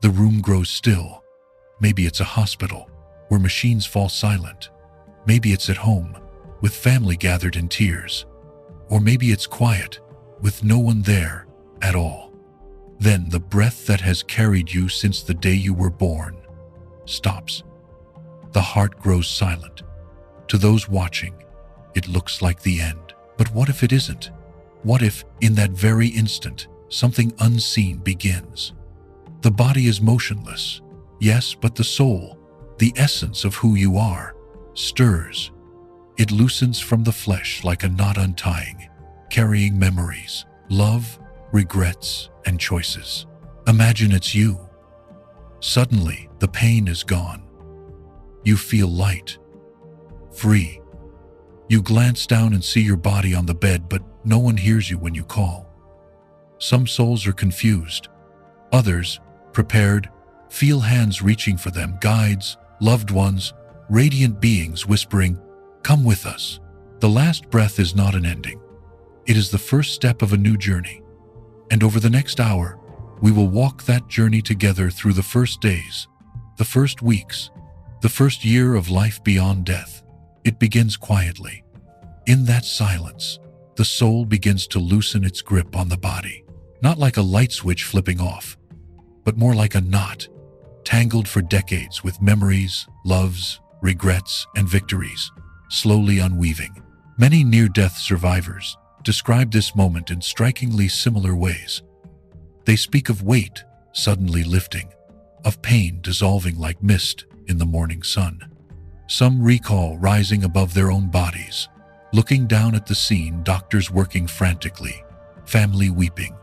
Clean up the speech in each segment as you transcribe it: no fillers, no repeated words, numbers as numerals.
The room grows still. Maybe it's a hospital, where machines fall silent. Maybe it's at home, with family gathered in tears. Or maybe it's quiet, with no one there at all. Then the breath that has carried you since the day you were born stops. The heart grows silent. To those watching, it looks like the end. But what if it isn't? What if, in that very instant, something unseen begins? The body is motionless, yes, but the soul, the essence of who you are, stirs. It loosens from the flesh like a knot untying, carrying memories, love, regrets, and choices. Imagine it's you. Suddenly, the pain is gone. You feel light, free. You glance down and see your body on the bed, but no one hears you when you call. Some souls are confused. Others, prepared, feel hands reaching for them, guides, loved ones, radiant beings whispering, "Come with us." The last breath is not an ending. It is the first step of a new journey. And over the next hour, we will walk that journey together through the first days, the first weeks, the first year of life beyond death. It begins quietly. In that silence, the soul begins to loosen its grip on the body, not like a light switch flipping off, but more like a knot, tangled for decades with memories, loves, regrets, and victories, slowly unweaving. Many near-death survivors describe this moment in strikingly similar ways. They speak of weight suddenly lifting, of pain dissolving like mist in the morning sun. Some recall rising above their own bodies, looking down at the scene, doctors working frantically, family weeping,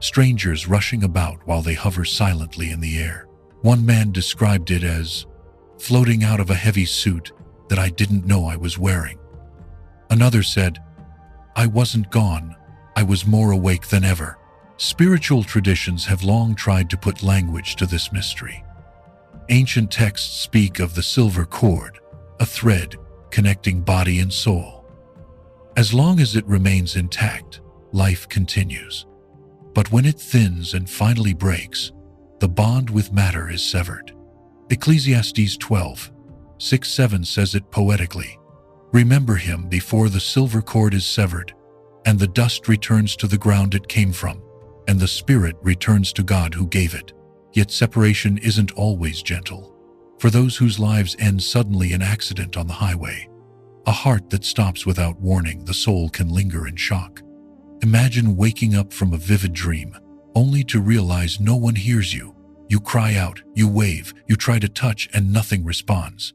strangers rushing about while they hover silently in the air. One man described it as floating out of a heavy suit that I didn't know I was wearing. Another said, "I wasn't gone, I was more awake than ever." Spiritual traditions have long tried to put language to this mystery. Ancient texts speak of the silver cord, a thread connecting body and soul. As long as it remains intact, life continues. But when it thins and finally breaks, the bond with matter is severed. Ecclesiastes 12:6-7 says it poetically. "Remember him before the silver cord is severed, and the dust returns to the ground it came from, and the spirit returns to God who gave it." Yet separation isn't always gentle. For those whose lives end suddenly in accident on the highway, a heart that stops without warning, the soul can linger in shock. Imagine waking up from a vivid dream, only to realize no one hears you. You cry out, you wave, you try to touch, and nothing responds.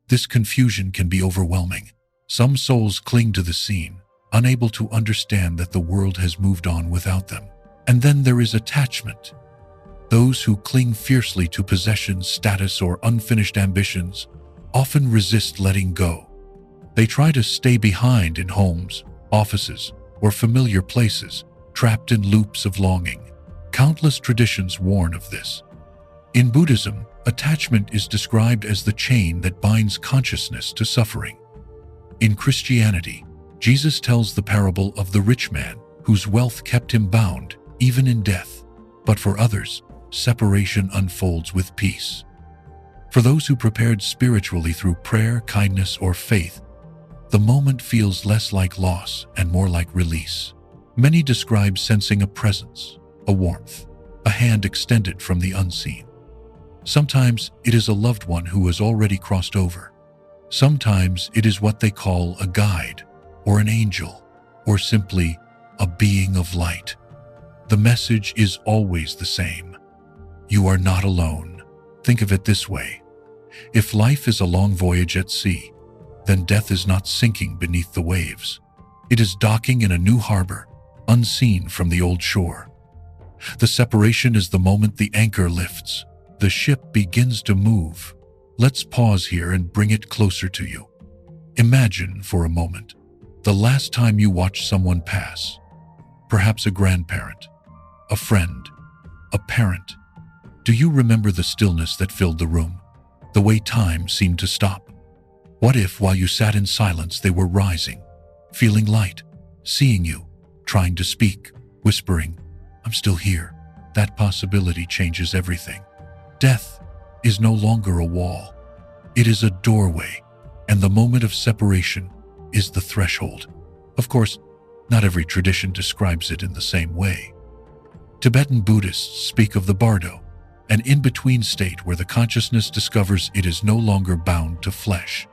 This confusion can be overwhelming. Some souls cling to the scene, unable to understand that the world has moved on without them. And then there is attachment. Those who cling fiercely to possessions, status, or unfinished ambitions often resist letting go. They try to stay behind in homes, offices, or familiar places, trapped in loops of longing. Countless traditions warn of this. In Buddhism, attachment is described as the chain that binds consciousness to suffering. In Christianity, Jesus tells the parable of the rich man whose wealth kept him bound, even in death. But for others, separation unfolds with peace. For those who prepared spiritually through prayer, kindness, or faith, the moment feels less like loss and more like release. Many describe sensing a presence, a warmth, a hand extended from the unseen. Sometimes it is a loved one who has already crossed over. Sometimes it is what they call a guide, or an angel, or simply a being of light. The message is always the same. You are not alone. Think of it this way. If life is a long voyage at sea, then death is not sinking beneath the waves. It is docking in a new harbor, unseen from the old shore. The separation is the moment the anchor lifts. The ship begins to move. Let's pause here and bring it closer to you. Imagine for a moment the last time you watched someone pass. Perhaps a grandparent, a friend, a parent. Do you remember the stillness that filled the room? The way time seemed to stop? What if, while you sat in silence, they were rising, feeling light, seeing you, trying to speak, whispering, "I'm still here"? That possibility changes everything. Death is no longer a wall. It is a doorway, and the moment of separation is the threshold. Of course, not every tradition describes it in the same way. Tibetan Buddhists speak of the bardo, an in-between state where the consciousness discovers it is no longer bound to flesh.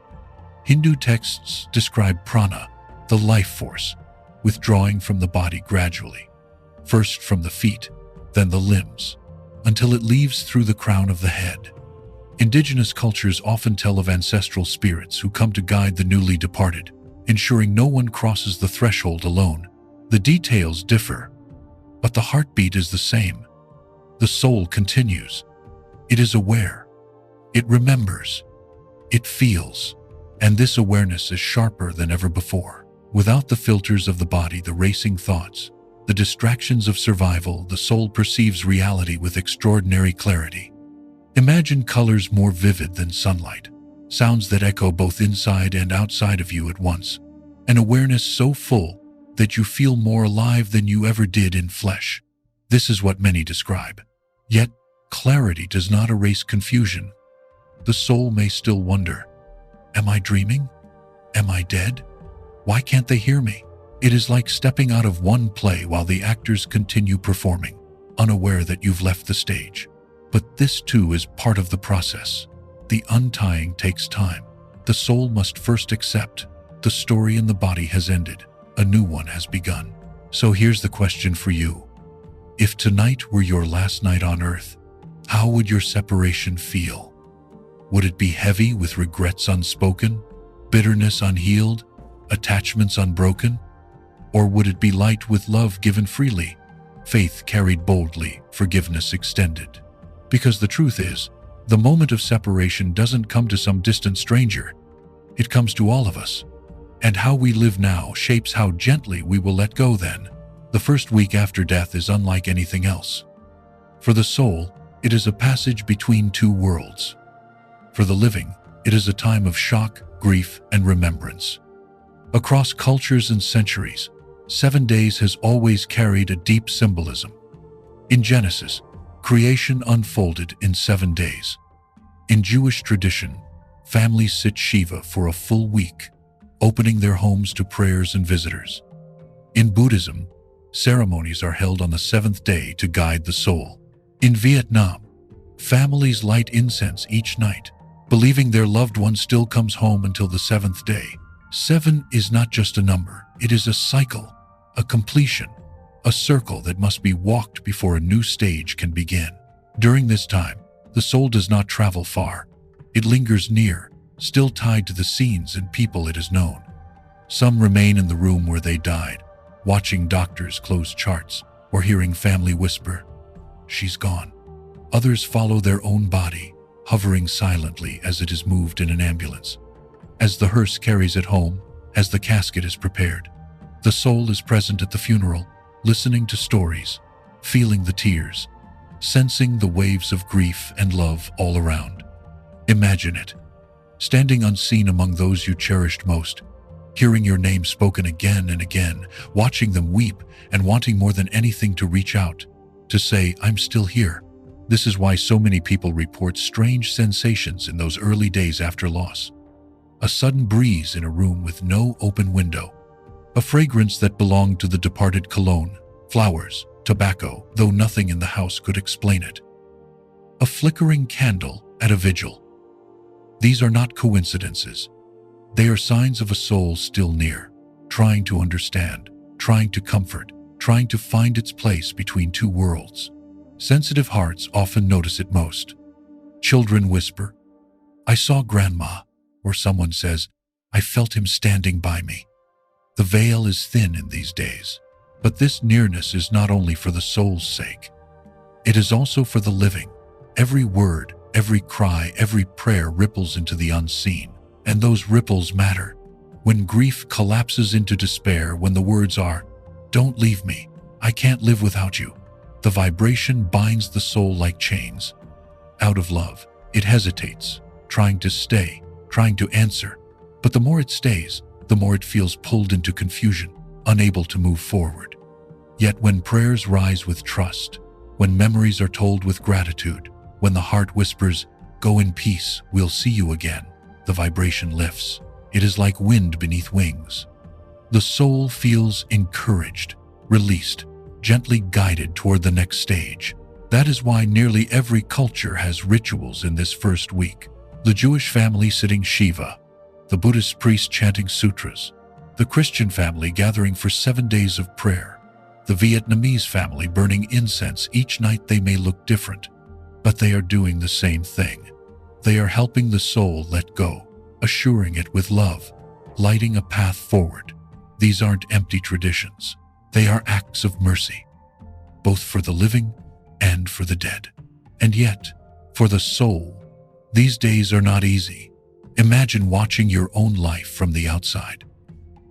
Hindu texts describe prana, the life force, withdrawing from the body gradually, first from the feet, then the limbs, until it leaves through the crown of the head. Indigenous cultures often tell of ancestral spirits who come to guide the newly departed, ensuring no one crosses the threshold alone. The details differ, but the heartbeat is the same. The soul continues. It is aware. It remembers. It feels. And this awareness is sharper than ever before. Without the filters of the body, the racing thoughts, the distractions of survival, the soul perceives reality with extraordinary clarity. Imagine colors more vivid than sunlight, sounds that echo both inside and outside of you at once, an awareness so full that you feel more alive than you ever did in flesh. This is what many describe. Yet, clarity does not erase confusion. The soul may still wonder, am I dreaming? Am I dead? Why can't they hear me? It is like stepping out of one play while the actors continue performing, unaware that you've left the stage. But this too is part of the process. The untying takes time. The soul must first accept the story in the body has ended. A new one has begun. So here's the question for you. If tonight were your last night on earth, how would your separation feel? Would it be heavy with regrets unspoken, bitterness unhealed, attachments unbroken? Or would it be light with love given freely, faith carried boldly, forgiveness extended? Because the truth is, the moment of separation doesn't come to some distant stranger. It comes to all of us. And how we live now shapes how gently we will let go then. The first week after death is unlike anything else. For the soul, it is a passage between two worlds. For the living, it is a time of shock, grief, and remembrance. Across cultures and centuries, 7 days has always carried a deep symbolism. In Genesis, creation unfolded in 7 days. In Jewish tradition, families sit Shiva for a full week, opening their homes to prayers and visitors. In Buddhism, ceremonies are held on the 7th day to guide the soul. In Vietnam, families light incense each night, believing their loved one still comes home until the 7th day. 7 is not just a number, it is a cycle, a completion, a circle that must be walked before a new stage can begin. During this time, the soul does not travel far. It lingers near, still tied to the scenes and people it has known. Some remain in the room where they died, watching doctors close charts or hearing family whisper, "She's gone." Others follow their own body, hovering silently as it is moved in an ambulance. As the hearse carries it home, as the casket is prepared, the soul is present at the funeral, listening to stories, feeling the tears, sensing the waves of grief and love all around. Imagine it, standing unseen among those you cherished most, hearing your name spoken again and again, watching them weep and wanting more than anything to reach out, to say, "I'm still here." This is why so many people report strange sensations in those early days after loss. A sudden breeze in a room with no open window, a fragrance that belonged to the departed cologne, flowers, tobacco, though nothing in the house could explain it. A flickering candle at a vigil. These are not coincidences. They are signs of a soul still near, trying to understand, trying to comfort, trying to find its place between two worlds. Sensitive hearts often notice it most. Children whisper, "I saw Grandma," or someone says, "I felt him standing by me." The veil is thin in these days, but this nearness is not only for the soul's sake. It is also for the living. Every word, every cry, every prayer ripples into the unseen, and those ripples matter. When grief collapses into despair, when the words are, "Don't leave me, I can't live without you," the vibration binds the soul like chains. Out of love, it hesitates, trying to stay, trying to answer, but the more it stays, the more it feels pulled into confusion, unable to move forward. Yet when prayers rise with trust, when memories are told with gratitude, When the heart whispers, "Go in peace, we'll see you again," the vibration lifts. It is like wind beneath wings. The soul feels encouraged, released, gently guided toward the next stage. That is why nearly every culture has rituals in this first week. The Jewish family sitting Shiva, the Buddhist priest chanting sutras, the Christian family gathering for 7 days of prayer, the Vietnamese family burning incense each night. They may look different, but they are doing the same thing. They are helping the soul let go, assuring it with love, lighting a path forward. These aren't empty traditions. They are acts of mercy, both for the living and for the dead. And yet, for the soul, these days are not easy. Imagine watching your own life from the outside.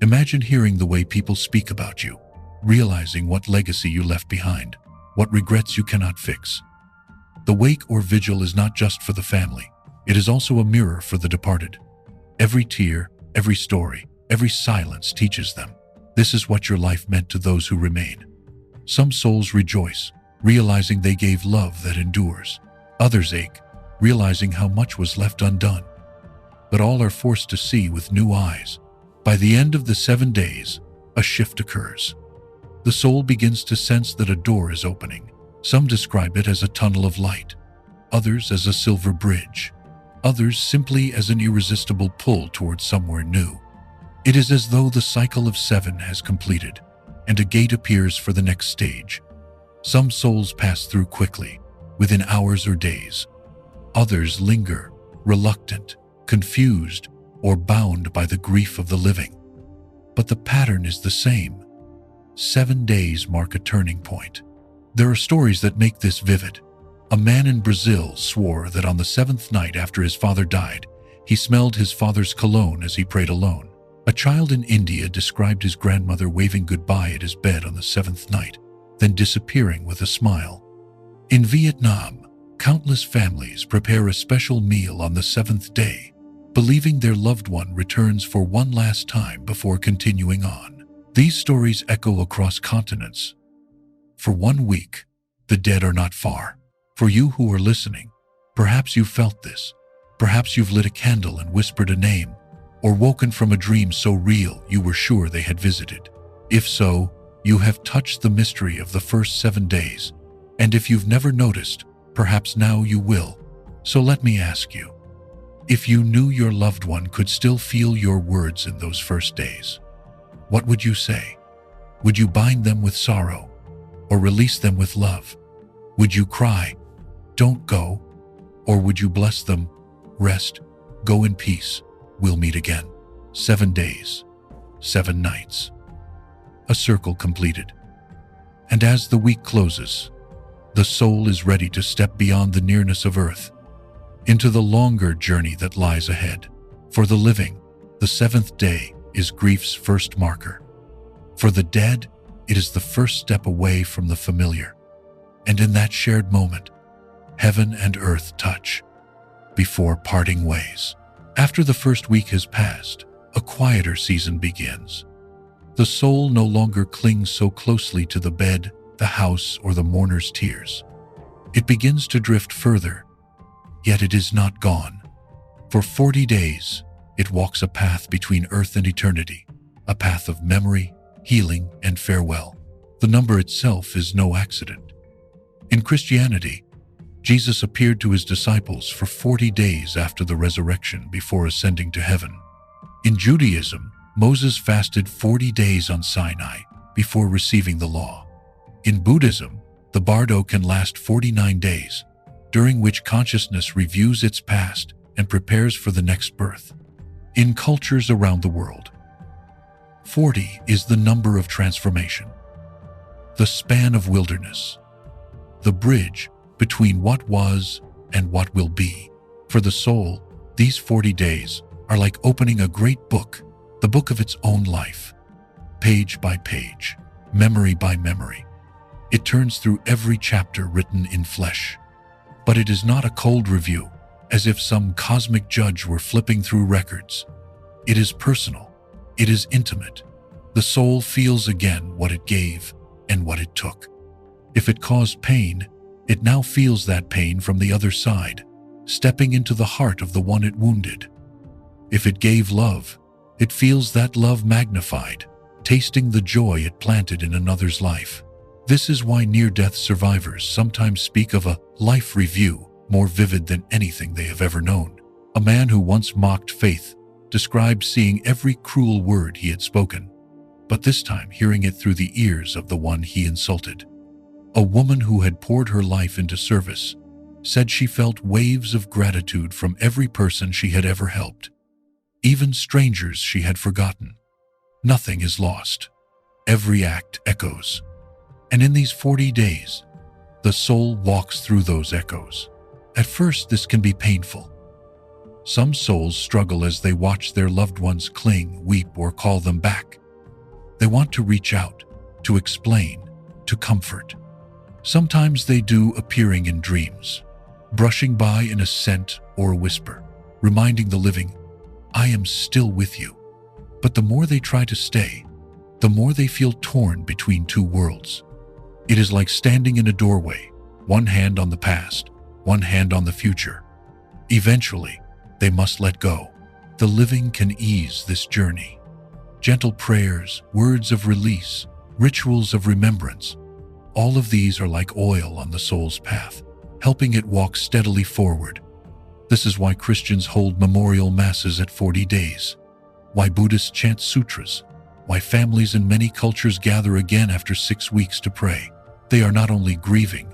Imagine hearing the way people speak about you, realizing what legacy you left behind, what regrets you cannot fix. The wake or vigil is not just for the family. It is also a mirror for the departed. Every tear, every story, every silence teaches them. This is what your life meant to those who remain. Some souls rejoice, realizing they gave love that endures. Others ache, realizing how much was left undone. But all are forced to see with new eyes. By the end of the 7 days, a shift occurs. The soul begins to sense that a door is opening. Some describe it as a tunnel of light, others as a silver bridge, others simply as an irresistible pull towards somewhere new. It is as though the cycle of 7 has completed, and a gate appears for the next stage. Some souls pass through quickly, within hours or days. Others linger, reluctant, confused, or bound by the grief of the living. But the pattern is the same. 7 days mark a turning point. There are stories that make this vivid. A man in Brazil swore that on the 7th night after his father died, he smelled his father's cologne as he prayed alone. A child in India described his grandmother waving goodbye at his bed on the 7th night, then disappearing with a smile. In Vietnam, countless families prepare a special meal on the 7th day, believing their loved one returns for one last time before continuing on. These stories echo across continents. For 1 week, the dead are not far. For you who are listening, perhaps you felt this. Perhaps you've lit a candle and whispered a name, or woken from a dream so real you were sure they had visited. If so, you have touched the mystery of the first 7 days. And if you've never noticed, perhaps now you will. So let me ask you, if you knew your loved one could still feel your words in those first days, what would you say? Would you bind them with sorrow, or release them with love? Would you cry, "Don't go"? Or would you bless them, "Rest, go in peace, we'll meet again"? 7 days, 7 nights. A circle completed. And as the week closes, the soul is ready to step beyond the nearness of earth, into the longer journey that lies ahead. For the living, the 7th day is grief's first marker. For the dead, it is the first step away from the familiar. And in that shared moment, heaven and earth touch, before parting ways. After the first week has passed, a quieter season begins. The soul no longer clings so closely to the bed, the house, or the mourner's tears. It begins to drift further, yet it is not gone. For 40 days, it walks a path between earth and eternity, a path of memory, healing, and farewell. The number itself is no accident. In Christianity, Jesus appeared to his disciples for 40 days after the resurrection before ascending to heaven. In Judaism, Moses fasted 40 days on Sinai before receiving the law. In Buddhism, the bardo can last 49 days, during which consciousness reviews its past and prepares for the next birth. In cultures around the world, 40 is the number of transformation, the span of wilderness, the bridge between what was and what will be. For the soul, these 40 days are like opening a great book, the book of its own life, page by page, memory by memory. It turns through every chapter written in flesh. But it is not a cold review, as if some cosmic judge were flipping through records. It is personal. It is intimate. The soul feels again what it gave and what it took. If it caused pain, It now feels that pain from the other side, stepping into the heart of the one it wounded. If it gave love, it feels that love magnified, tasting the joy it planted in another's life. This is why near-death survivors sometimes speak of a life review more vivid than anything they have ever known. A man who once mocked faith described seeing every cruel word he had spoken, but this time hearing it through the ears of the one he insulted. A woman who had poured her life into service said she felt waves of gratitude from every person she had ever helped, even strangers she had forgotten. Nothing is lost. Every act echoes. And in these 40 days, the soul walks through those echoes. At first, this can be painful. Some souls struggle as they watch their loved ones cling, weep, or call them back. They want to reach out, to explain, to comfort. Sometimes they do, appearing in dreams, brushing by in a scent or a whisper, reminding the living, "I am still with you." But the more they try to stay, the more they feel torn between two worlds. It is like standing in a doorway, one hand on the past, one hand on the future. Eventually, they must let go. The living can ease this journey. Gentle prayers, words of release, rituals of remembrance, all of these are like oil on the soul's path, helping it walk steadily forward. This is why Christians hold memorial masses at 40 days, why Buddhists chant sutras, why families in many cultures gather again after 6 weeks to pray. They are not only grieving,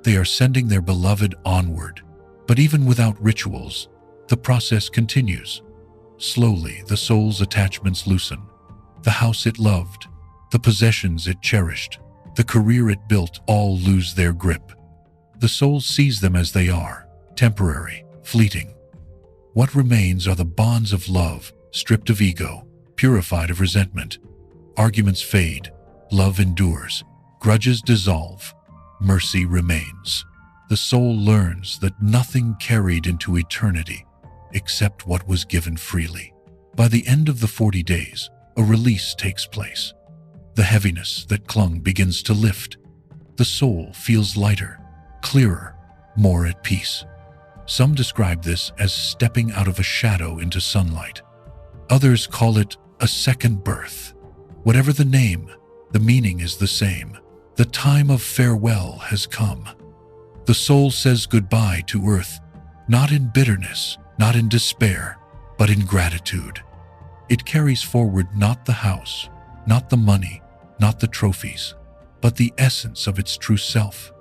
they are sending their beloved onward. But even without rituals, the process continues. Slowly, the soul's attachments loosen. The house it loved, the possessions it cherished, the career it built all lose their grip. The soul sees them as they are, temporary, fleeting. What remains are the bonds of love, stripped of ego, purified of resentment. Arguments fade, love endures, grudges dissolve, mercy remains. The soul learns that nothing carried into eternity except what was given freely. By the end of the 40 days, a release takes place. The heaviness that clung begins to lift. The soul feels lighter, clearer, more at peace. Some describe this as stepping out of a shadow into sunlight. Others call it a second birth. Whatever the name, the meaning is the same. The time of farewell has come. The soul says goodbye to earth, not in bitterness, not in despair, but in gratitude. It carries forward not the house, not the money, not the trophies, but the essence of its true self,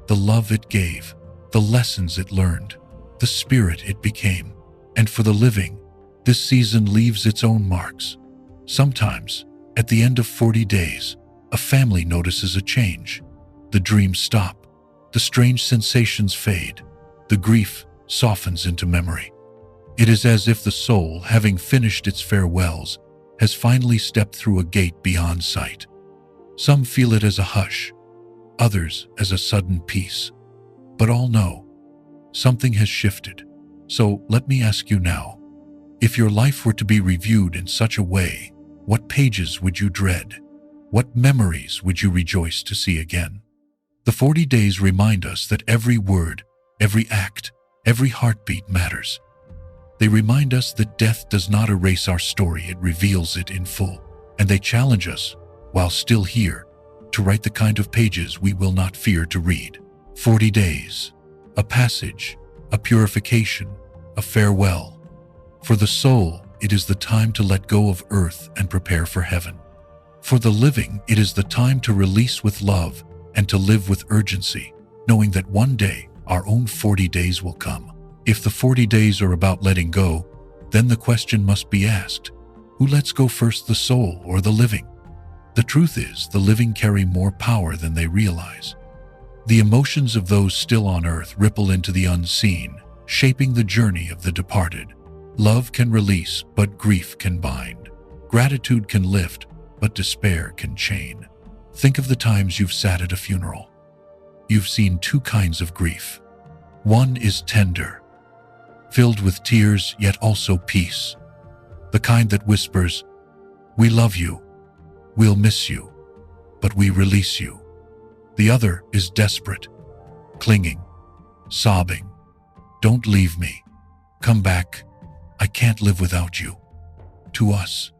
the love it gave, the lessons it learned, the spirit it became. And for the living, this season leaves its own marks. Sometimes, at the end of 40 days, a family notices a change. The dreams stop, the strange sensations fade, the grief softens into memory. It is as if the soul, having finished its farewells, has finally stepped through a gate beyond sight. Some feel it as a hush, others as a sudden peace. But all know, something has shifted. So let me ask you now, if your life were to be reviewed in such a way, what pages would you dread? What memories would you rejoice to see again? The 40 days remind us that every word, every act, every heartbeat matters. They remind us that death does not erase our story, it reveals it in full. And they challenge us, while still here, to write the kind of pages we will not fear to read. 40 days, a passage, a purification, a farewell. For the soul, it is the time to let go of earth and prepare for heaven. For the living, it is the time to release with love and to live with urgency, knowing that one day our own 40 days will come. If the 40 days are about letting go, then the question must be asked, who lets go first, the soul or the living? The truth is, the living carry more power than they realize. The emotions of those still on earth ripple into the unseen, shaping the journey of the departed. Love can release, but grief can bind. Gratitude can lift, but despair can chain. Think of the times you've sat at a funeral. You've seen two kinds of grief. One is tender, filled with tears, yet also peace. The kind that whispers, "We love you, we'll miss you, but we release you." The other is desperate, clinging, sobbing, "Don't leave me. Come back. I can't live without you." To us,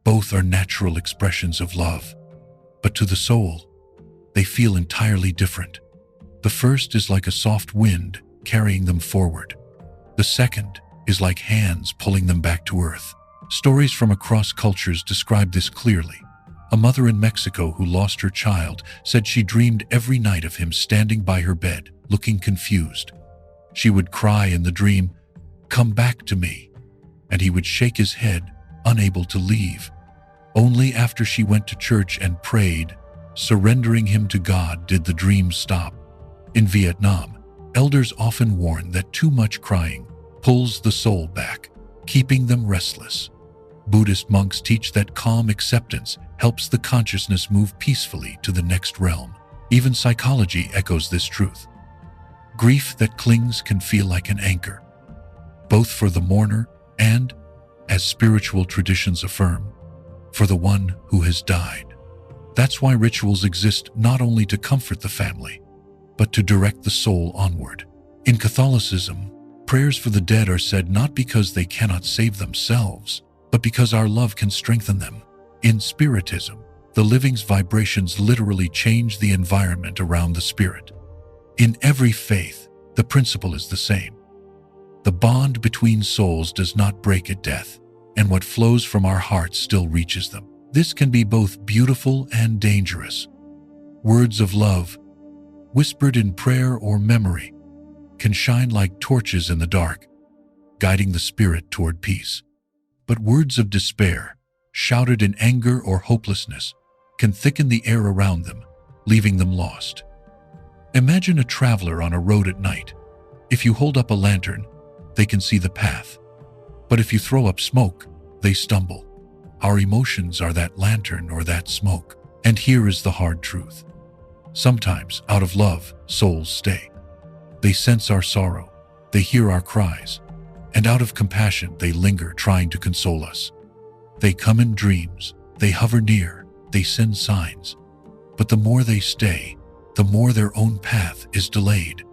both are natural expressions of love, but to the soul, they feel entirely different. The first is like a soft wind carrying them forward. The second is like hands pulling them back to earth. Stories from across cultures describe this clearly. A mother in Mexico who lost her child said she dreamed every night of him standing by her bed, looking confused. She would cry in the dream, "Come back to me," and he would shake his head, unable to leave. Only after she went to church and prayed, surrendering him to God, did the dream stop. In Vietnam, elders often warn that too much crying pulls the soul back, keeping them restless. Buddhist monks teach that calm acceptance helps the consciousness move peacefully to the next realm. Even psychology echoes this truth. Grief that clings can feel like an anchor, both for the mourner and, as spiritual traditions affirm, for the one who has died. That's why rituals exist, not only to comfort the family, but to direct the soul onward. In Catholicism, prayers for the dead are said not because they cannot save themselves, but because our love can strengthen them. In Spiritism, the living's vibrations literally change the environment around the spirit. In every faith, the principle is the same. The bond between souls does not break at death, and what flows from our hearts still reaches them. This can be both beautiful and dangerous. Words of love, whispered in prayer or memory, can shine like torches in the dark, guiding the spirit toward peace. But words of despair, shouted in anger or hopelessness, can thicken the air around them, leaving them lost. Imagine a traveler on a road at night. If you hold up a lantern, they can see the path. But if you throw up smoke, they stumble. Our emotions are that lantern or that smoke. And here is the hard truth. Sometimes, out of love, souls stay. They sense our sorrow, they hear our cries, and out of compassion they linger, trying to console us. They come in dreams, they hover near, they send signs. But the more they stay, the more their own path is delayed.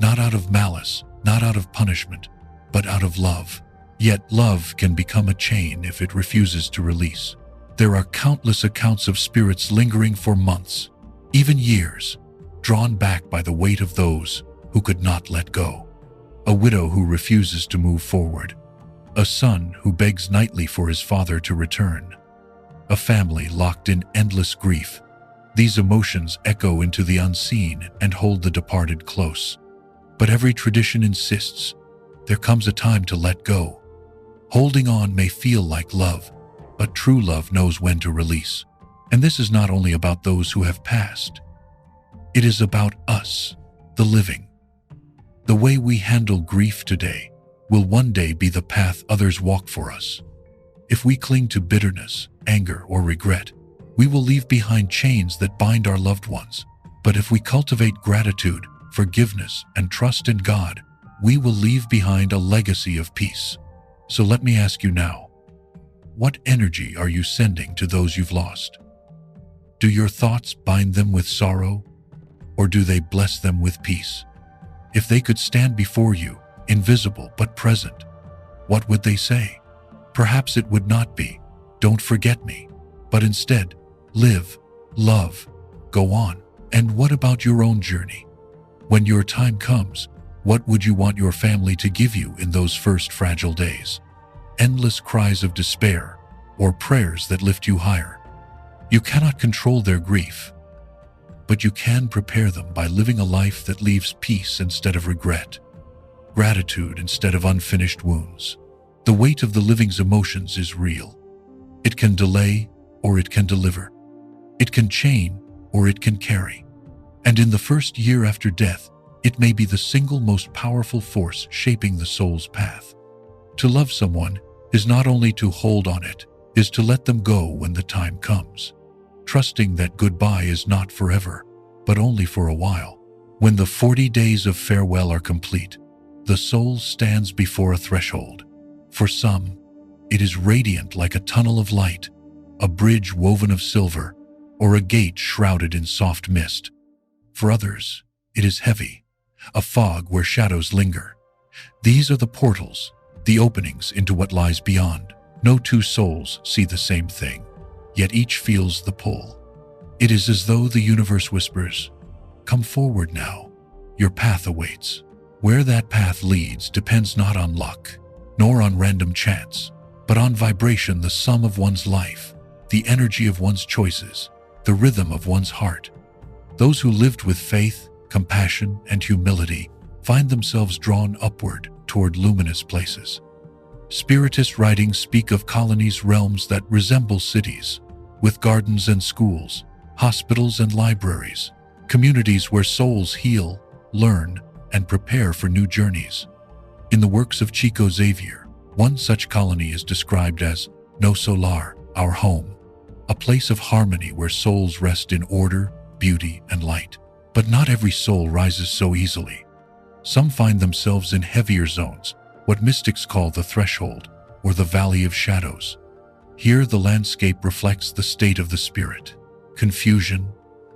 Not out of malice, not out of punishment, but out of love. Yet love can become a chain if it refuses to release. There are countless accounts of spirits lingering for months, even years, drawn back by the weight of those who could not let go. A widow who refuses to move forward. A son who begs nightly for his father to return. A family locked in endless grief. These emotions echo into the unseen and hold the departed close. But every tradition insists there comes a time to let go. Holding on may feel like love, but true love knows when to release. And this is not only about those who have passed. It is about us, the living. The way we handle grief today will one day be the path others walk for us. If we cling to bitterness, anger, or regret, we will leave behind chains that bind our loved ones. But if we cultivate gratitude, forgiveness, and trust in God, we will leave behind a legacy of peace. So let me ask you now, what energy are you sending to those you've lost? Do your thoughts bind them with sorrow, or do they bless them with peace? If they could stand before you, invisible but present, what would they say? Perhaps it would not be, "Don't forget me," but instead, "Live, love, go on." And what about your own journey? When your time comes, what would you want your family to give you in those first fragile days? Endless cries of despair, or prayers that lift you higher? You cannot control their grief, but you can prepare them by living a life that leaves peace instead of regret, gratitude instead of unfinished wounds. The weight of the living's emotions is real. It can delay or it can deliver. It can chain or it can carry. And in the first year after death, it may be the single most powerful force shaping the soul's path. To love someone is not only to hold on it, is to let them go when the time comes, trusting that goodbye is not forever, but only for a while. When the 40 days of farewell are complete, the soul stands before a threshold. For some, it is radiant like a tunnel of light, a bridge woven of silver, or a gate shrouded in soft mist. For others, it is heavy, a fog where shadows linger. These are the portals, the openings into what lies beyond. No two souls see the same thing, yet each feels the pull. It is as though the universe whispers, "Come forward now, your path awaits." Where that path leads depends not on luck, nor on random chance, but on vibration, the sum of one's life, the energy of one's choices, the rhythm of one's heart. Those who lived with faith, compassion, and humility find themselves drawn upward toward luminous places. Spiritist writings speak of colonies, realms that resemble cities, with gardens and schools, hospitals and libraries, communities where souls heal, learn, and prepare for new journeys. In the works of Chico Xavier, one such colony is described as No Solar, our home, a place of harmony where souls rest in order, beauty, and light. But not every soul rises so easily. Some find themselves in heavier zones, what mystics call the threshold, or the valley of shadows. Here the landscape reflects the state of the spirit: confusion,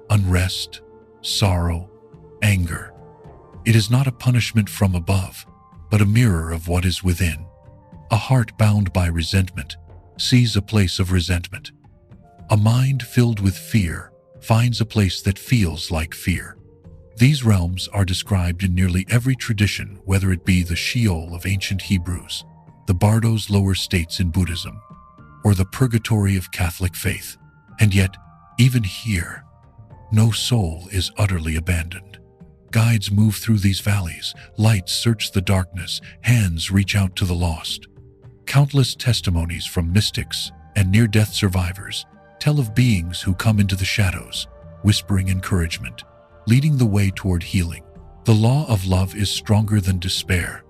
unrest, sorrow, anger. It is not a punishment from above, but a mirror of what is within. A heart bound by resentment sees a place of resentment. A mind filled with fear finds a place that feels like fear. These realms are described in nearly every tradition, whether it be the Sheol of ancient Hebrews, the Bardo's lower states in Buddhism, or the purgatory of Catholic faith. And yet, even here, no soul is utterly abandoned. Guides move through these valleys, lights search the darkness, hands reach out to the lost. Countless testimonies from mystics and near-death survivors tell of beings who come into the shadows, whispering encouragement, leading the way toward healing. The law of love is stronger than despair,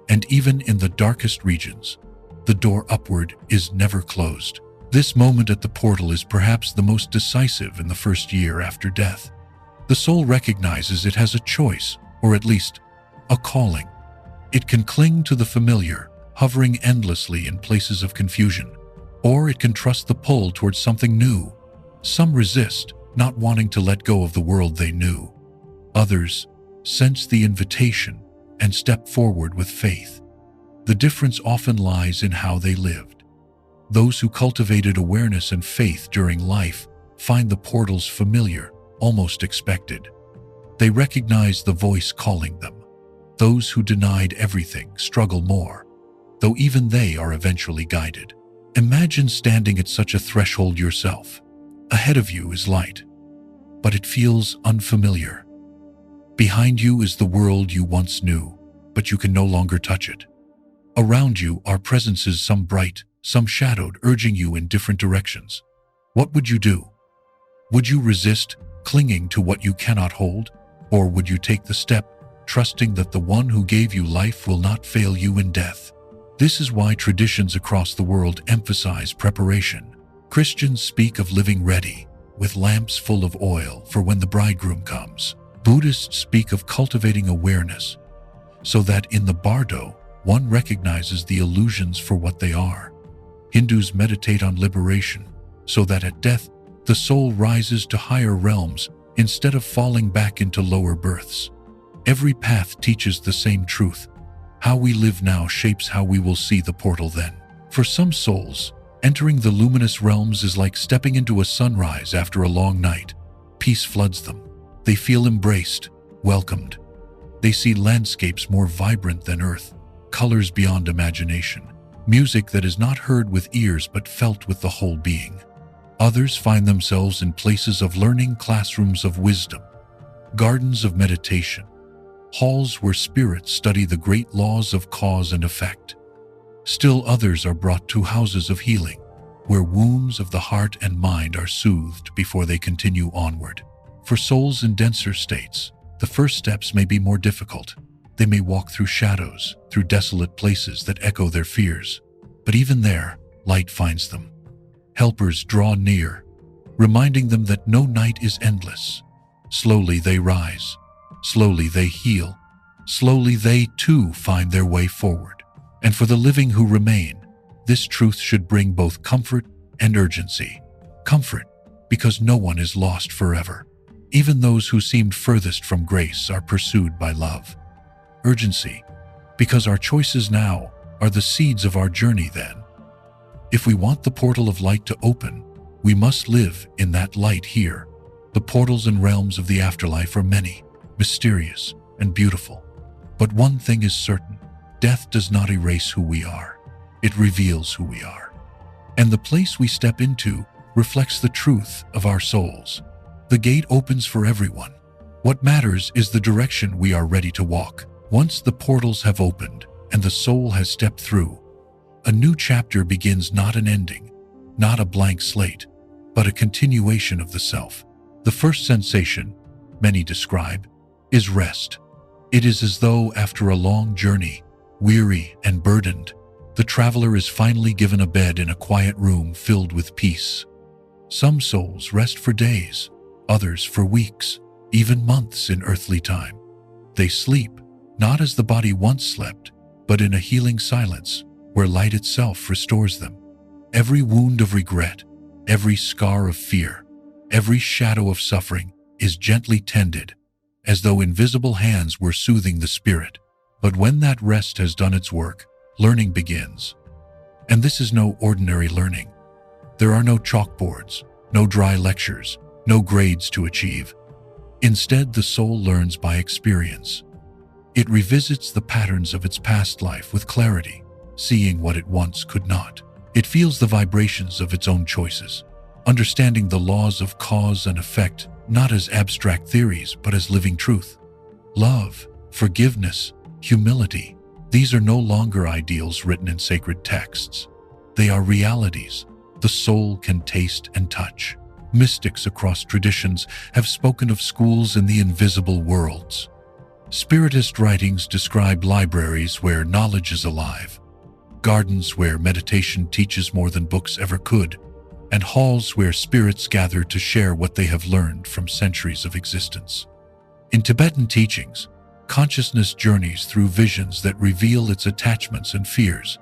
and even in the darkest regions, the door upward is never closed. This moment at the portal is perhaps the most decisive in the first year after death. The soul recognizes it has a choice, or at least a calling. It can cling to the familiar, hovering endlessly in places of confusion, or it can trust the pull towards something new. Some resist, not wanting to let go of the world they knew. Others sense the invitation and step forward with faith. The difference often lies in how they lived. Those who cultivated awareness and faith during life find the portals familiar, almost expected. They recognize the voice calling them. Those who denied everything struggle more, though even they are eventually guided. Imagine standing at such a threshold yourself. Ahead of you is light, but it feels unfamiliar. Behind you is the world you once knew, but you can no longer touch it. Around you are presences, some bright, some shadowed, urging you in different directions. What would you do? Would you resist, clinging to what you cannot hold? Or would you take the step, trusting that the one who gave you life will not fail you in death? This is why traditions across the world emphasize preparation. Christians speak of living ready, with lamps full of oil for when the bridegroom comes. Buddhists speak of cultivating awareness, so that in the bardo, one recognizes the illusions for what they are. Hindus meditate on liberation, so that at death, the soul rises to higher realms instead of falling back into lower births. Every path teaches the same truth. How we live now shapes how we will see the portal then. For some souls, entering the luminous realms is like stepping into a sunrise after a long night. Peace floods them. They feel embraced, welcomed. They see landscapes more vibrant than earth, colors beyond imagination, music that is not heard with ears but felt with the whole being. Others find themselves in places of learning, classrooms of wisdom, gardens of meditation, halls where spirits study the great laws of cause and effect. Still others are brought to houses of healing, where wounds of the heart and mind are soothed before they continue onward. For souls in denser states, the first steps may be more difficult. They may walk through shadows, through desolate places that echo their fears. But even there, light finds them. Helpers draw near, reminding them that no night is endless. Slowly they rise. Slowly they heal. Slowly they, too, find their way forward. And for the living who remain, this truth should bring both comfort and urgency. Comfort, because no one is lost forever. Even those who seemed furthest from grace are pursued by love. Urgency, because our choices now are the seeds of our journey then. If we want the portal of light to open, we must live in that light here. The portals and realms of the afterlife are many, mysterious, and beautiful. But one thing is certain: death does not erase who we are. It reveals who we are. And the place we step into reflects the truth of our souls. The gate opens for everyone. What matters is the direction we are ready to walk. Once the portals have opened and the soul has stepped through, a new chapter begins, not an ending, not a blank slate, but a continuation of the self. The first sensation, many describe, is rest. It is as though after a long journey, weary and burdened, the traveler is finally given a bed in a quiet room filled with peace. Some souls rest for days, others for weeks, even months in earthly time. They sleep, not as the body once slept, but in a healing silence where light itself restores them. Every wound of regret, every scar of fear, every shadow of suffering is gently tended, as though invisible hands were soothing the spirit. But when that rest has done its work, learning begins. And this is no ordinary learning. There are no chalkboards, no dry lectures, no grades to achieve. Instead, the soul learns by experience. It revisits the patterns of its past life with clarity, seeing what it once could not. It feels the vibrations of its own choices, understanding the laws of cause and effect, not as abstract theories, but as living truth. Love, forgiveness, humility, these are no longer ideals written in sacred texts. They are realities the soul can taste and touch. Mystics across traditions have spoken of schools in the invisible worlds. Spiritist writings describe libraries where knowledge is alive, gardens where meditation teaches more than books ever could, and halls where spirits gather to share what they have learned from centuries of existence. In Tibetan teachings, consciousness journeys through visions that reveal its attachments and fears,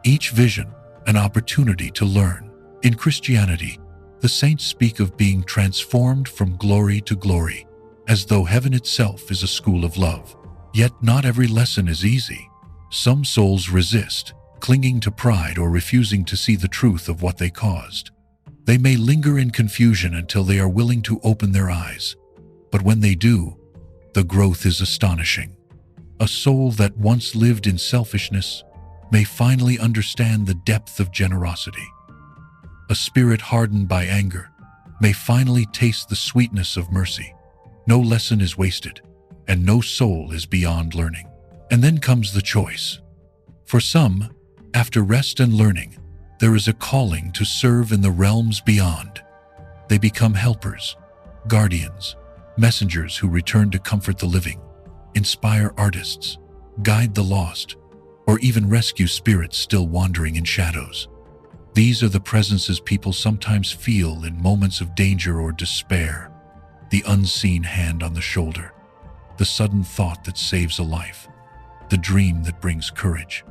each vision an opportunity to learn. In Christianity, the saints speak of being transformed from glory to glory, as though heaven itself is a school of love. Yet not every lesson is easy. Some souls resist, clinging to pride or refusing to see the truth of what they caused. They may linger in confusion until they are willing to open their eyes. But when they do, the growth is astonishing. A soul that once lived in selfishness may finally understand the depth of generosity. A spirit hardened by anger may finally taste the sweetness of mercy. No lesson is wasted, and no soul is beyond learning. And then comes the choice. For some, after rest and learning, there is a calling to serve in the realms beyond. They become helpers, guardians, messengers who return to comfort the living, inspire artists, guide the lost, or even rescue spirits still wandering in shadows. These are the presences people sometimes feel in moments of danger or despair. The unseen hand on the shoulder, the sudden thought that saves a life, the dream that brings courage.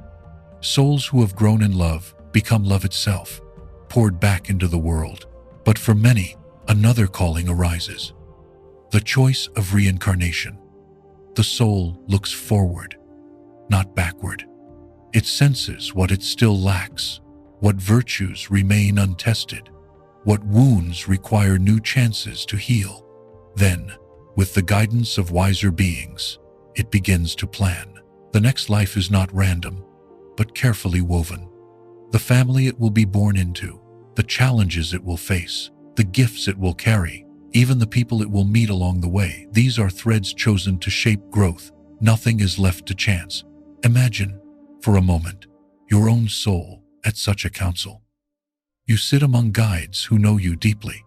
Souls who have grown in love become love itself, poured back into the world. But for many, another calling arises. The choice of reincarnation. The soul looks forward, not backward. It senses what it still lacks, what virtues remain untested, what wounds require new chances to heal. Then, with the guidance of wiser beings, it begins to plan. The next life is not random, but carefully woven. The family it will be born into, the challenges it will face, the gifts it will carry, even the people it will meet along the way. These are threads chosen to shape growth. Nothing is left to chance. Imagine, for a moment, your own soul at such a council. You sit among guides who know you deeply.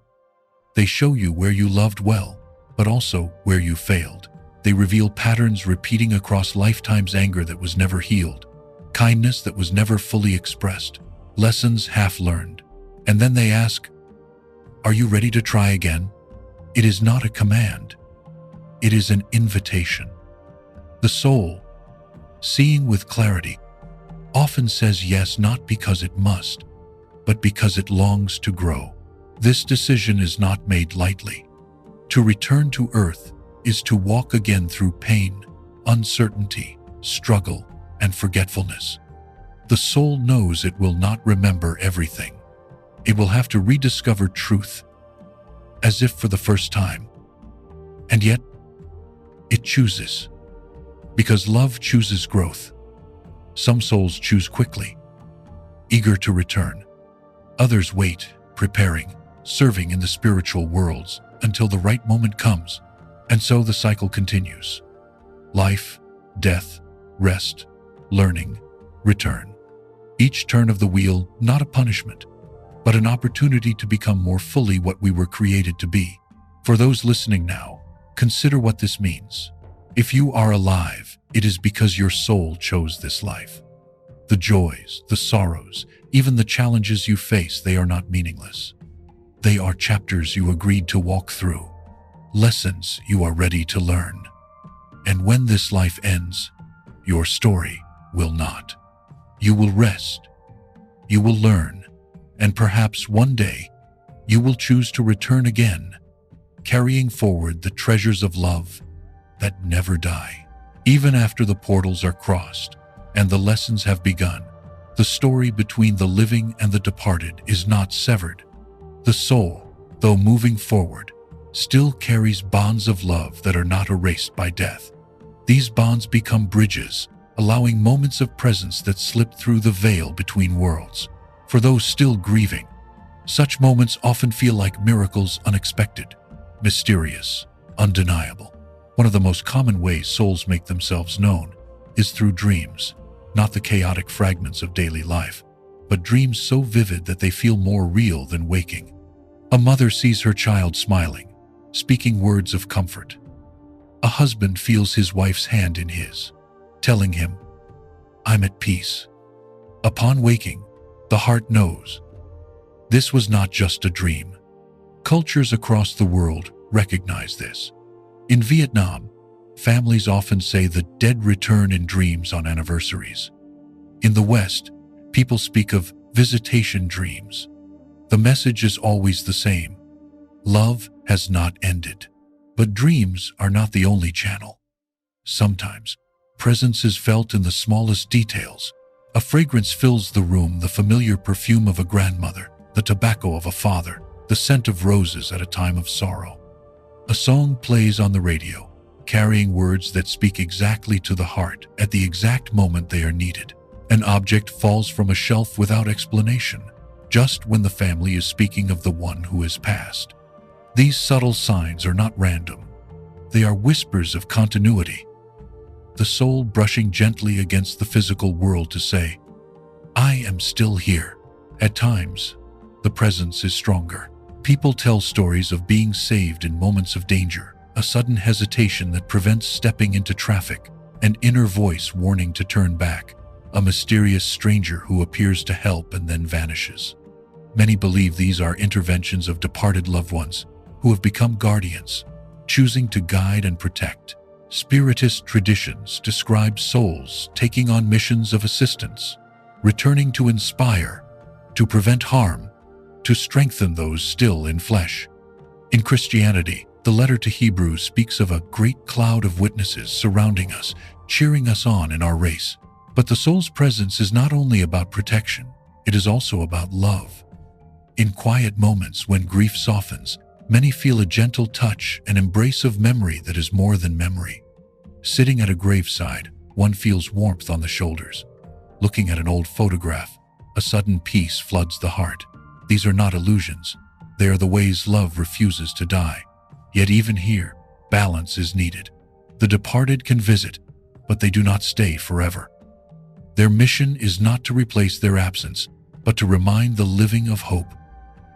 They show you where you loved well, but also where you failed. They reveal patterns repeating across lifetimes: anger that was never healed, kindness that was never fully expressed, lessons half learned. And then they ask, "Are you ready to try again?" It is not a command. It is an invitation. The soul, seeing with clarity, often says yes, not because it must, but because it longs to grow. This decision is not made lightly. To return to earth is to walk again through pain, uncertainty, struggle, and forgetfulness. The soul knows it will not remember everything. It will have to rediscover truth, as if for the first time. And yet, it chooses. Because love chooses growth. Some souls choose quickly, eager to return. Others wait, preparing, serving in the spiritual worlds until the right moment comes. And so the cycle continues. Life, death, rest, learning, return. Each turn of the wheel, not a punishment, but an opportunity to become more fully what we were created to be. For those listening now, consider what this means. If you are alive, it is because your soul chose this life. The joys, the sorrows, even the challenges you face, they are not meaningless. They are chapters you agreed to walk through, lessons you are ready to learn. And when this life ends, your story will not. You will rest, you will learn, and perhaps one day you will choose to return again, carrying forward the treasures of love that never die. Even after the portals are crossed and the lessons have begun, the story between the living and the departed is not severed. The soul, though moving forward, still carries bonds of love that are not erased by death. These bonds become bridges, allowing moments of presence that slip through the veil between worlds. For those still grieving, such moments often feel like miracles, unexpected, mysterious, undeniable. One of the most common ways souls make themselves known is through dreams, not the chaotic fragments of daily life, but dreams so vivid that they feel more real than waking. A mother sees her child smiling, speaking words of comfort. A husband feels his wife's hand in his, telling him, "I'm at peace." Upon waking, the heart knows this was not just a dream. Cultures across the world recognize this. In Vietnam, families often say the dead return in dreams on anniversaries. In the West, people speak of visitation dreams. The message is always the same. Love has not ended. But dreams are not the only channel. Sometimes, presence is felt in the smallest details. A fragrance fills the room, the familiar perfume of a grandmother, the tobacco of a father, the scent of roses at a time of sorrow. A song plays on the radio, carrying words that speak exactly to the heart at the exact moment they are needed. An object falls from a shelf without explanation, just when the family is speaking of the one who has passed. These subtle signs are not random. They are whispers of continuity. The soul brushing gently against the physical world to say, "I am still here." At times, the presence is stronger. People tell stories of being saved in moments of danger, a sudden hesitation that prevents stepping into traffic, an inner voice warning to turn back, a mysterious stranger who appears to help and then vanishes. Many believe these are interventions of departed loved ones who have become guardians, choosing to guide and protect. Spiritist traditions describe souls taking on missions of assistance, returning to inspire, to prevent harm, to strengthen those still in flesh. In Christianity, the letter to Hebrews speaks of a great cloud of witnesses surrounding us, cheering us on in our race. But the soul's presence is not only about protection, it is also about love. In quiet moments when grief softens, many feel a gentle touch, an embrace of memory that is more than memory. Sitting at a graveside, one feels warmth on the shoulders. Looking at an old photograph, a sudden peace floods the heart. These are not illusions. They are the ways love refuses to die. Yet even here, balance is needed. The departed can visit, but they do not stay forever. Their mission is not to replace their absence, but to remind the living of hope.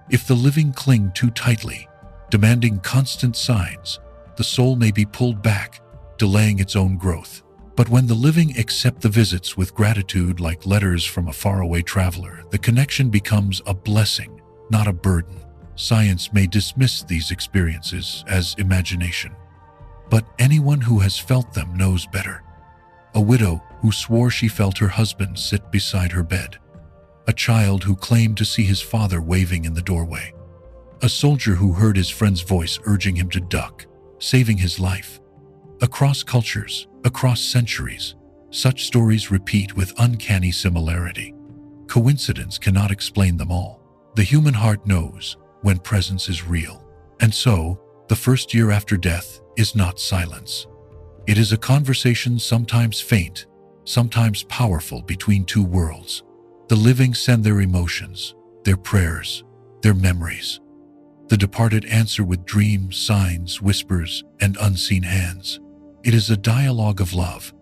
If the living cling too tightly, demanding constant signs, the soul may be pulled back, delaying its own growth. But when the living accept the visits with gratitude like letters from a faraway traveler, the connection becomes a blessing, not a burden. Science may dismiss these experiences as imagination, but anyone who has felt them knows better. A widow who swore she felt her husband sit beside her bed. A child who claimed to see his father waving in the doorway. A soldier who heard his friend's voice urging him to duck, saving his life. Across cultures, across centuries, such stories repeat with uncanny similarity. Coincidence cannot explain them all. The human heart knows when presence is real. And so, the first year after death is not silence. It is a conversation sometimes faint, sometimes powerful between two worlds. The living send their emotions, their prayers, their memories. The departed answer with dreams, signs, whispers, and unseen hands. It is a dialogue of love,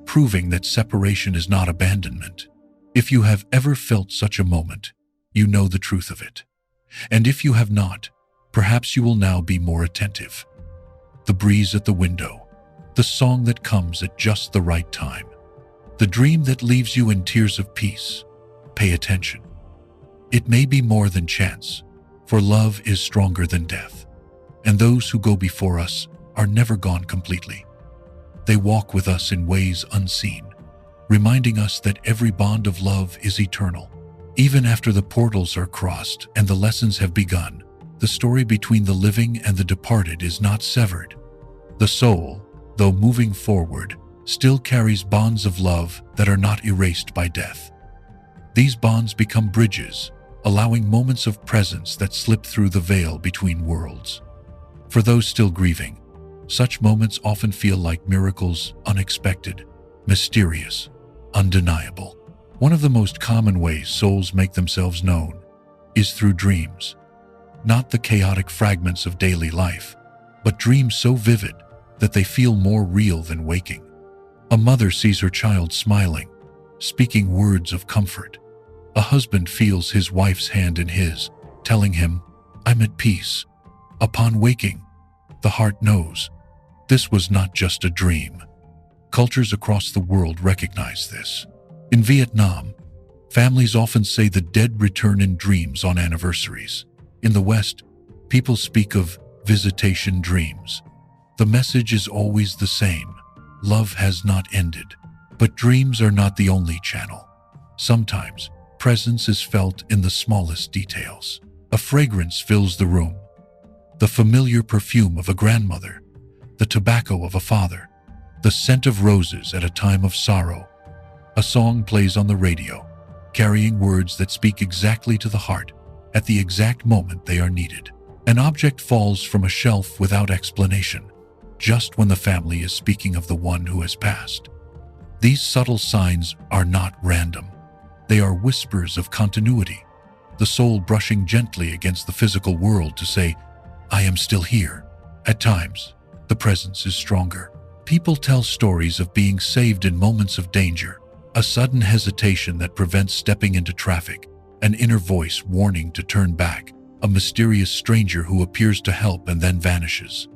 proving that separation is not abandonment. If you have ever felt such a moment, you know the truth of it. And if you have not, perhaps you will now be more attentive. The breeze at the window, the song that comes at just the right time, the dream that leaves you in tears of peace. Pay attention. It may be more than chance, for love is stronger than death, and those who go before us are never gone completely. They walk with us in ways unseen, reminding us that every bond of love is eternal. Even after the portals are crossed and the lessons have begun, the story between the living and the departed is not severed. The soul, though moving forward, still carries bonds of love that are not erased by death. These bonds become bridges, allowing moments of presence that slip through the veil between worlds. For those still grieving, such moments often feel like miracles, unexpected, mysterious, undeniable. One of the most common ways souls make themselves known is through dreams. Not the chaotic fragments of daily life, but dreams so vivid that they feel more real than waking. A mother sees her child smiling, speaking words of comfort. A husband feels his wife's hand in his, telling him, "I'm at peace." Upon waking, the heart knows this was not just a dream. Cultures across the world recognize this. In Vietnam, families often say the dead return in dreams on anniversaries. In the West, people speak of visitation dreams. The message is always the same. Love has not ended. But dreams are not the only channel. Sometimes, presence is felt in the smallest details. A fragrance fills the room. The familiar perfume of a grandmother, the tobacco of a father, the scent of roses at a time of sorrow. A song plays on the radio, carrying words that speak exactly to the heart at the exact moment they are needed. An object falls from a shelf without explanation, just when the family is speaking of the one who has passed. These subtle signs are not random. They are whispers of continuity, the soul brushing gently against the physical world to say, "I am still here." At times, the presence is stronger. People tell stories of being saved in moments of danger, a sudden hesitation that prevents stepping into traffic, an inner voice warning to turn back, a mysterious stranger who appears to help and then vanishes.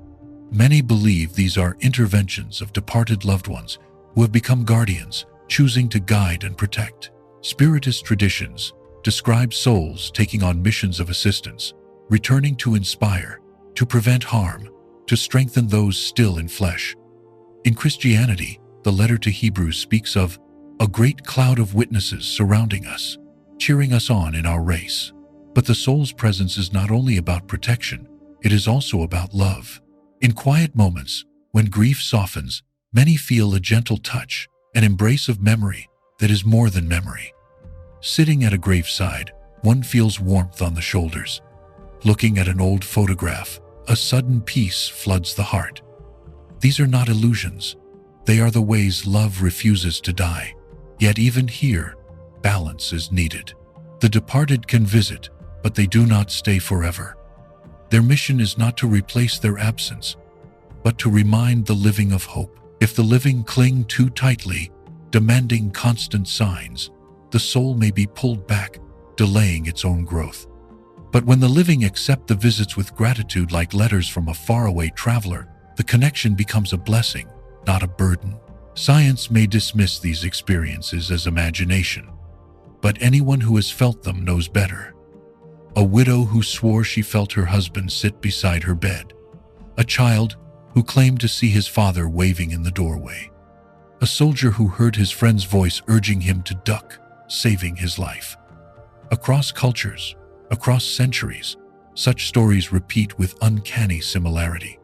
Many believe these are interventions of departed loved ones who have become guardians, choosing to guide and protect. Spiritist traditions describe souls taking on missions of assistance, returning to inspire, to prevent harm, to strengthen those still in flesh. In Christianity, the letter to Hebrews speaks of a great cloud of witnesses surrounding us, cheering us on in our race. But the soul's presence is not only about protection, it is also about love. In quiet moments, when grief softens, many feel a gentle touch, an embrace of memory that is more than memory. Sitting at a graveside, one feels warmth on the shoulders. Looking at an old photograph, a sudden peace floods the heart. These are not illusions. They are the ways love refuses to die. Yet even here, balance is needed. The departed can visit, but they do not stay forever. Their mission is not to replace their absence, but to remind the living of hope. If the living cling too tightly, demanding constant signs, the soul may be pulled back, delaying its own growth. But when the living accept the visits with gratitude like letters from a faraway traveler, the connection becomes a blessing, not a burden. Science may dismiss these experiences as imagination, but anyone who has felt them knows better. A widow who swore she felt her husband sit beside her bed. A child who claimed to see his father waving in the doorway. A soldier who heard his friend's voice urging him to duck, saving his life. Across cultures, across centuries, Such stories repeat with uncanny similarity.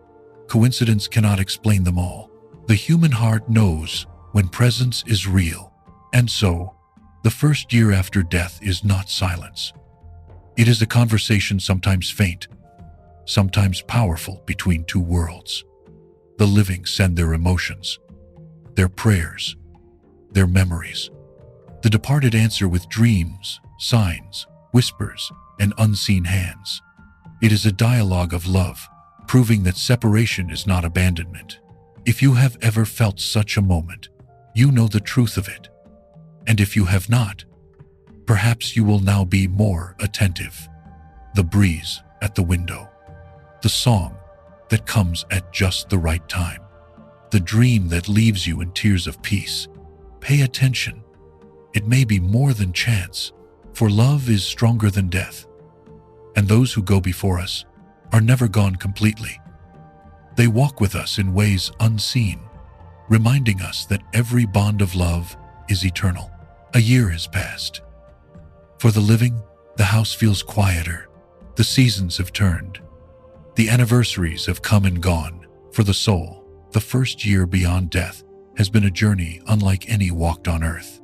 Coincidence cannot explain them all. The human heart knows when presence is real, and so, the first year after death is not silence. It is a conversation sometimes faint, sometimes powerful between two worlds. The living send their emotions, their prayers, their memories. The departed answer with dreams, signs, whispers, and unseen hands. It is a dialogue of love, proving that separation is not abandonment. If you have ever felt such a moment, you know the truth of it. And if you have not, perhaps you will now be more attentive. The breeze at the window, the song that comes at just the right time, the dream that leaves you in tears of peace. Pay attention. It may be more than chance, for love is stronger than death. And those who go before us are never gone completely. They walk with us in ways unseen, reminding us that every bond of love is eternal. A year has passed. For the living, the house feels quieter. The seasons have turned. The anniversaries have come and gone. For the soul, the first year beyond death has been a journey unlike any walked on earth.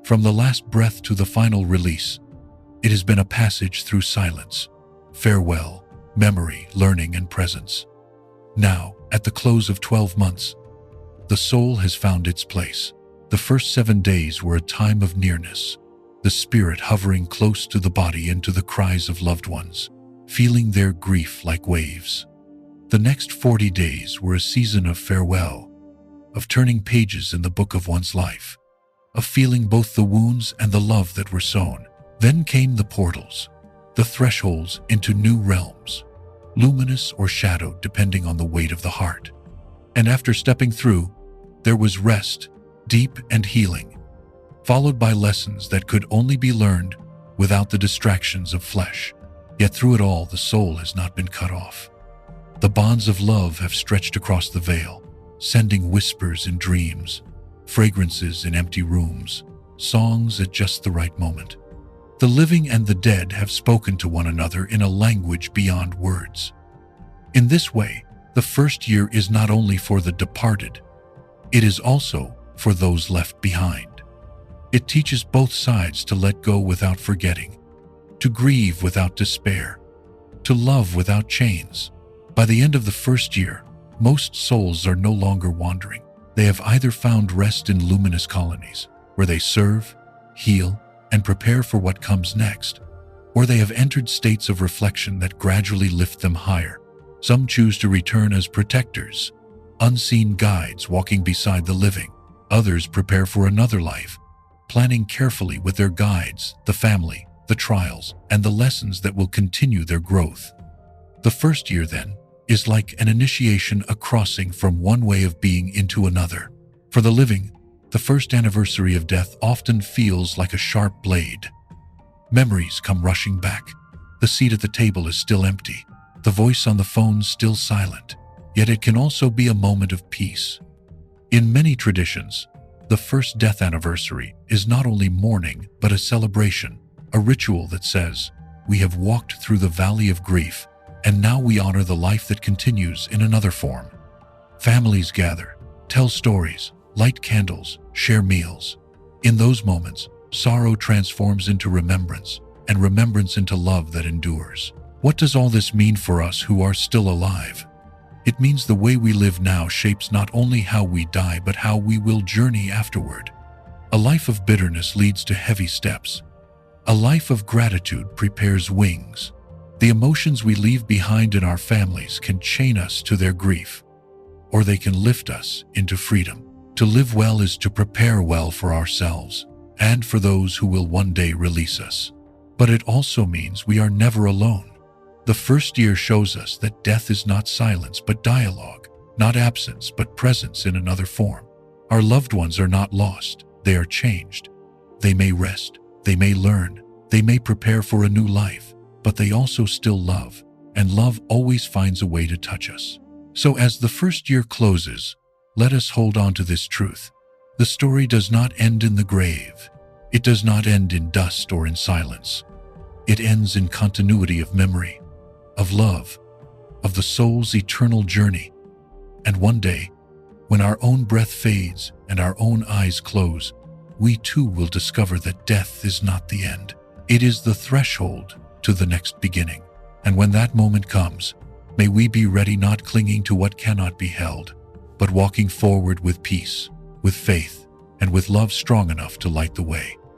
From the last breath to the final release, it has been a passage through silence, farewell, memory, learning, and presence. Now, at the close of 12 months, the soul has found its place. The first 7 days were a time of nearness, the spirit hovering close to the body and to the cries of loved ones, feeling their grief like waves. The next 40 days were a season of farewell, of turning pages in the book of one's life, of feeling both the wounds and the love that were sown. Then came the portals, the thresholds into new realms, luminous or shadowed depending on the weight of the heart. And after stepping through, there was rest, deep and healing, followed by lessons that could only be learned without the distractions of flesh. Yet through it all, the soul has not been cut off. The bonds of love have stretched across the veil, sending whispers in dreams, fragrances in empty rooms, songs at just the right moment. The living and the dead have spoken to one another in a language beyond words. In this way, the first year is not only for the departed, it is also for those left behind. It teaches both sides to let go without forgetting, to grieve without despair, to love without chains. By the end of the first year, most souls are no longer wandering. They have either found rest in luminous colonies, where they serve, heal, and prepare for what comes next, or they have entered states of reflection that gradually lift them higher. Some choose to return as protectors, unseen guides walking beside the living. Others prepare for another life, planning carefully with their guides, the family, the trials, and the lessons that will continue their growth. The first year, then, is like an initiation, a crossing from one way of being into another. For the living, the first anniversary of death often feels like a sharp blade. Memories come rushing back. The seat at the table is still empty, the voice on the phone still silent, yet it can also be a moment of peace. In many traditions, the first death anniversary is not only mourning but a celebration, a ritual that says, "We have walked through the valley of grief, and now we honor the life that continues in another form." Families gather, tell stories, light candles, share meals. In those moments, sorrow transforms into remembrance, and remembrance into love that endures. What does all this mean for us who are still alive? It means the way we live now shapes not only how we die but how we will journey afterward. A life of bitterness leads to heavy steps. A life of gratitude prepares wings. The emotions we leave behind in our families can chain us to their grief, or they can lift us into freedom. To live well is to prepare well for ourselves and for those who will one day release us. But it also means we are never alone. The first year shows us that death is not silence but dialogue, not absence but presence in another form. Our loved ones are not lost, they are changed. They may rest, they may learn, they may prepare for a new life, but they also still love, and love always finds a way to touch us. So as the first year closes, let us hold on to this truth. The story does not end in the grave. It does not end in dust or in silence. It ends in continuity of memory, of love, of the soul's eternal journey. And one day, when our own breath fades and our own eyes close, we too will discover that death is not the end. It is the threshold to the next beginning. And when that moment comes, may we be ready, not clinging to what cannot be held, but walking forward with peace, with faith, and with love strong enough to light the way.